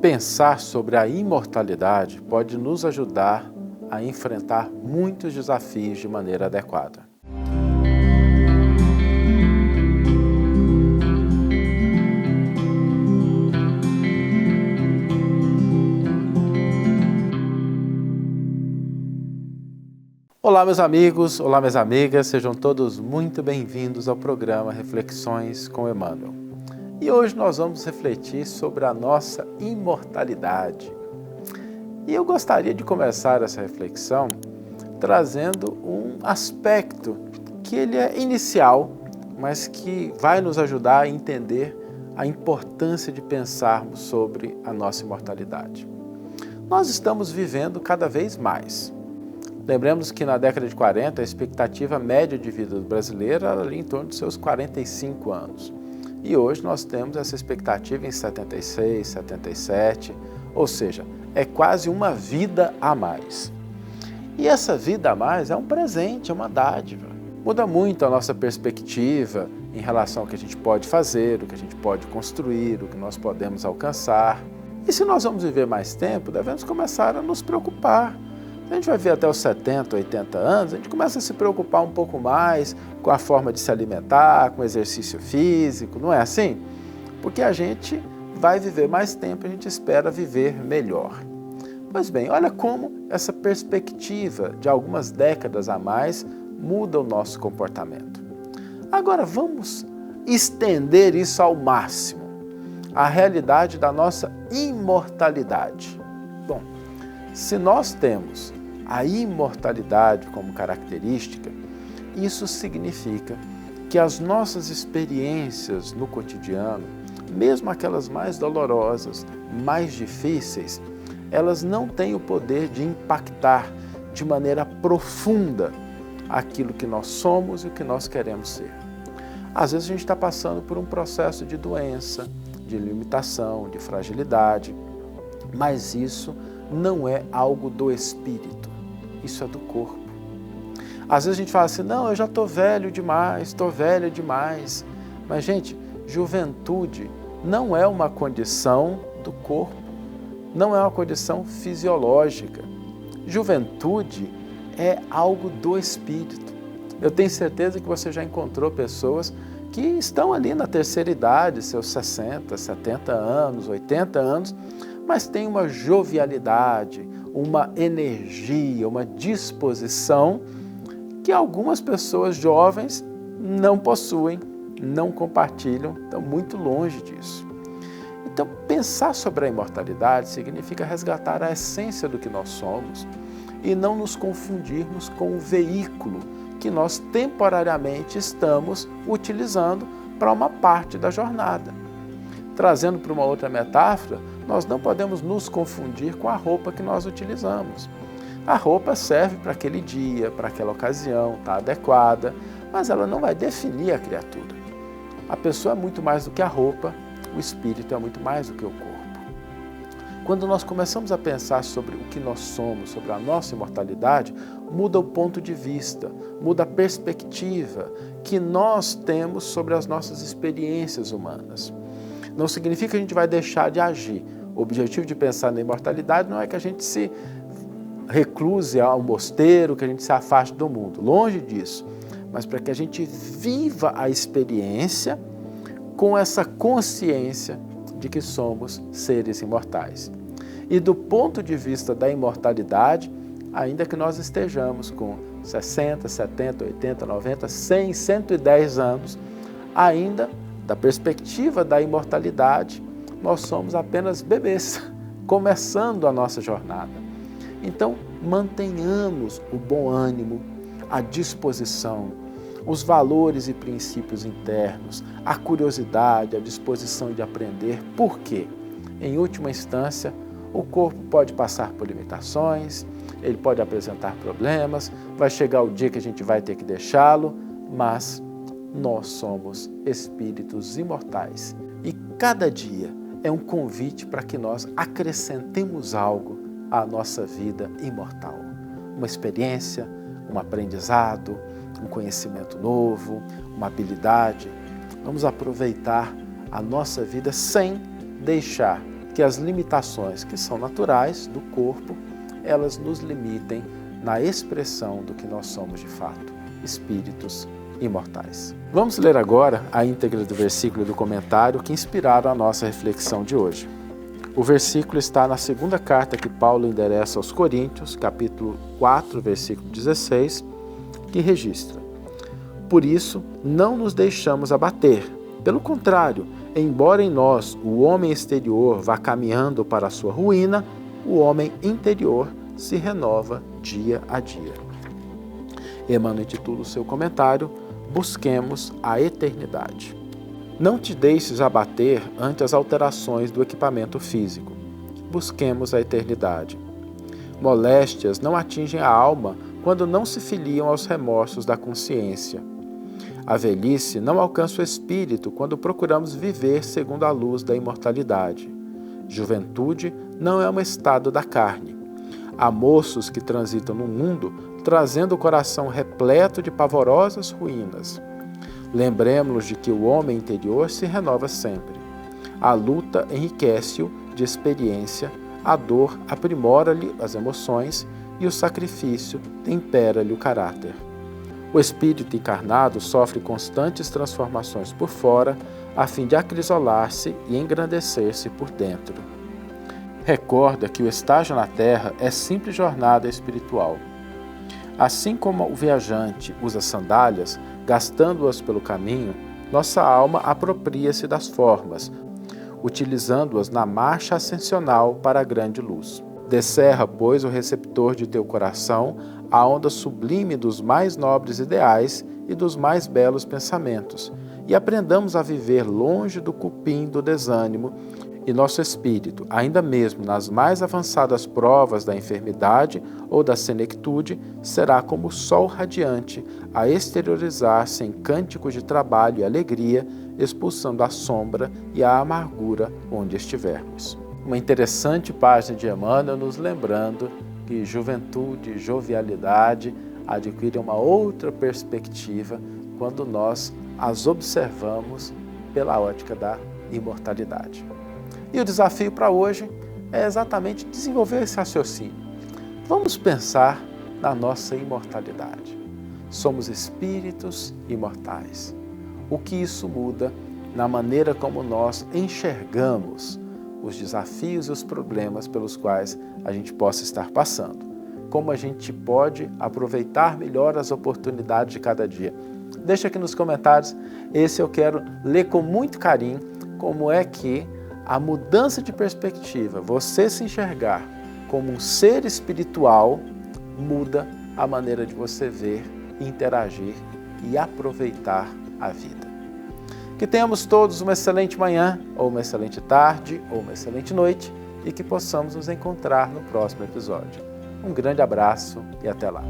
Pensar sobre a imortalidade pode nos ajudar a enfrentar muitos desafios de maneira adequada. Olá, meus amigos, olá, minhas amigas, sejam todos muito bem-vindos ao programa Reflexões com Emmanuel. E hoje nós vamos refletir sobre a nossa imortalidade. E eu gostaria de começar essa reflexão trazendo um aspecto que ele é inicial, mas que vai nos ajudar a entender a importância de pensarmos sobre a nossa imortalidade. Nós estamos vivendo cada vez mais. Lembremos que na década de 40, a expectativa média de vida do brasileiro era ali em torno de seus 45 anos. E hoje nós temos essa expectativa em 76, 77, ou seja, é quase uma vida a mais. E essa vida a mais é um presente, é uma dádiva. Muda muito a nossa perspectiva em relação ao que a gente pode fazer, o que a gente pode construir, o que nós podemos alcançar. E se nós vamos viver mais tempo, devemos começar a nos preocupar. A gente vai ver até os 70, 80 anos, a gente começa a se preocupar um pouco mais com a forma de se alimentar, com o exercício físico, não é assim? Porque a gente vai viver mais tempo, a gente espera viver melhor. Pois bem, olha como essa perspectiva de algumas décadas a mais muda o nosso comportamento. Agora vamos estender isso ao máximo, a realidade da nossa imortalidade. Bom, se nós temos a imortalidade como característica, isso significa que as nossas experiências no cotidiano, mesmo aquelas mais dolorosas, mais difíceis, elas não têm o poder de impactar de maneira profunda aquilo que nós somos e o que nós queremos ser. Às vezes a gente está passando por um processo de doença, de limitação, de fragilidade, mas isso não é algo do espírito, isso é do corpo. Às vezes a gente fala assim, não, eu já estou velho demais, estou velha demais. Mas, gente, juventude não é uma condição do corpo, não é uma condição fisiológica. Juventude é algo do espírito. Eu tenho certeza que você já encontrou pessoas que estão ali na terceira idade, seus 60, 70 anos, 80 anos, mas tem uma jovialidade, uma energia, uma disposição que algumas pessoas jovens não possuem, não compartilham, estão muito longe disso. Então, pensar sobre a imortalidade significa resgatar a essência do que nós somos e não nos confundirmos com o veículo que nós temporariamente estamos utilizando para uma parte da jornada. Trazendo para uma outra metáfora, nós não podemos nos confundir com a roupa que nós utilizamos. A roupa serve para aquele dia, para aquela ocasião, está adequada, mas ela não vai definir a criatura. A pessoa é muito mais do que a roupa, o espírito é muito mais do que o corpo. Quando nós começamos a pensar sobre o que nós somos, sobre a nossa imortalidade, muda o ponto de vista, muda a perspectiva que nós temos sobre as nossas experiências humanas. Não significa que a gente vai deixar de agir. O objetivo de pensar na imortalidade não é que a gente se recluse a um mosteiro, que a gente se afaste do mundo. Longe disso. Mas para que a gente viva a experiência com essa consciência de que somos seres imortais. E do ponto de vista da imortalidade, ainda que nós estejamos com 60, 70, 80, 90, 100, 110 anos, ainda da perspectiva da imortalidade, nós somos apenas bebês, começando a nossa jornada. Então, mantenhamos o bom ânimo, a disposição, os valores e princípios internos, a curiosidade, a disposição de aprender. Por quê? Em última instância, o corpo pode passar por limitações, ele pode apresentar problemas, vai chegar o dia que a gente vai ter que deixá-lo, mas nós somos espíritos imortais e cada dia é um convite para que nós acrescentemos algo à nossa vida imortal. Uma experiência, um aprendizado, um conhecimento novo, uma habilidade. Vamos aproveitar a nossa vida sem deixar que as limitações que são naturais do corpo, elas nos limitem na expressão do que nós somos de fato, espíritos imortais. Vamos ler agora a íntegra do versículo do comentário que inspiraram a nossa reflexão de hoje. O versículo está na segunda carta que Paulo endereça aos Coríntios, capítulo 4, versículo 16, que registra: Por isso, não nos deixamos abater. Pelo contrário, embora em nós o homem exterior vá caminhando para a sua ruína, o homem interior se renova dia a dia. Emmanuel intitula o seu comentário: Busquemos a eternidade. Não te deixes abater ante as alterações do equipamento físico. Busquemos a eternidade. Moléstias não atingem a alma quando não se filiam aos remorsos da consciência. A velhice não alcança o espírito quando procuramos viver segundo a luz da imortalidade. Juventude não é um estado da carne. Há moços que transitam no mundo trazendo o coração repleto de pavorosas ruínas. Lembremos-nos de que o homem interior se renova sempre. A luta enriquece-o de experiência, a dor aprimora-lhe as emoções e o sacrifício tempera-lhe o caráter. O espírito encarnado sofre constantes transformações por fora, a fim de acrisolar-se e engrandecer-se por dentro. Recorda que o estágio na Terra é simples jornada espiritual. Assim como o viajante usa sandálias, gastando-as pelo caminho, nossa alma apropria-se das formas, utilizando-as na marcha ascensional para a grande luz. Descerra, pois, o receptor de teu coração a onda sublime dos mais nobres ideais e dos mais belos pensamentos, e aprendamos a viver longe do cupim do desânimo, e nosso espírito, ainda mesmo nas mais avançadas provas da enfermidade ou da senectude, será como o sol radiante a exteriorizar-se em cânticos de trabalho e alegria, expulsando a sombra e a amargura onde estivermos. Uma interessante página de Emmanuel nos lembrando que juventude e jovialidade adquirem uma outra perspectiva quando nós as observamos pela ótica da imortalidade. E o desafio para hoje é exatamente desenvolver esse raciocínio. Vamos pensar na nossa imortalidade. Somos espíritos imortais. O que isso muda na maneira como nós enxergamos os desafios e os problemas pelos quais a gente possa estar passando? Como a gente pode aproveitar melhor as oportunidades de cada dia? Deixa aqui nos comentários. Esse eu quero ler com muito carinho como é que a mudança de perspectiva, você se enxergar como um ser espiritual, muda a maneira de você ver, interagir e aproveitar a vida. Que tenhamos todos uma excelente manhã, ou uma excelente tarde, ou uma excelente noite, e que possamos nos encontrar no próximo episódio. Um grande abraço e até lá.